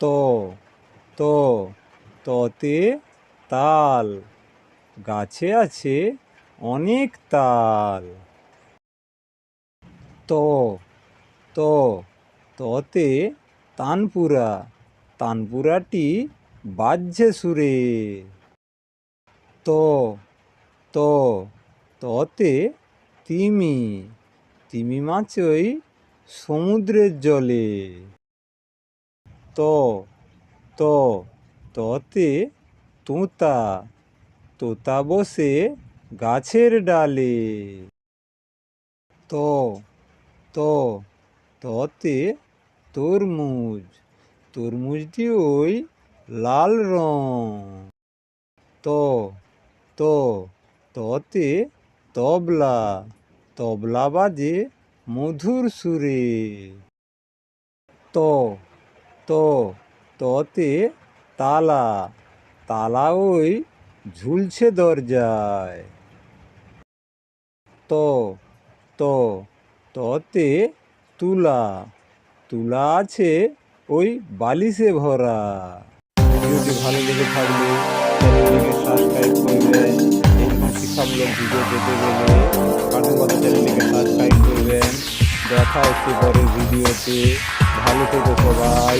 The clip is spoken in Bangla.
তো তো ততে তাল, গাছে আছে অনেক তাল। তো তো ততে তানপুরা, তানপুরাটি বাজছে সুরে। তো তো ততে তিমি, তিমি মাছ ওই সমুদ্রের জলে। তো তো ততে তোতা, তোতা বসে গাছের ডালে। তো তো ততে তরমুজ, তরমুজটি ওই লাল রং। তো তো ততে তবলা, তবলা বাজে মধুর সুরে। তো তো ততে তালা, তালা ওই ঝুলছে দরজায়। তো তো ততে তুলা, তুলা আছে ওই বালিশে ভরা। ভিডিওটি ভালো লেগে থাকলে চ্যানেলটিকে সাবস্ক্রাইব করবেন। এরকম শিক্ষামূলক ভিডিও পেতে গেলে কার্টুন কথা চ্যানেলটিকে সাবস্ক্রাইব করবেন। দেখা হচ্ছে পরের ভিডিওতে। ভালো থেকো সবাই।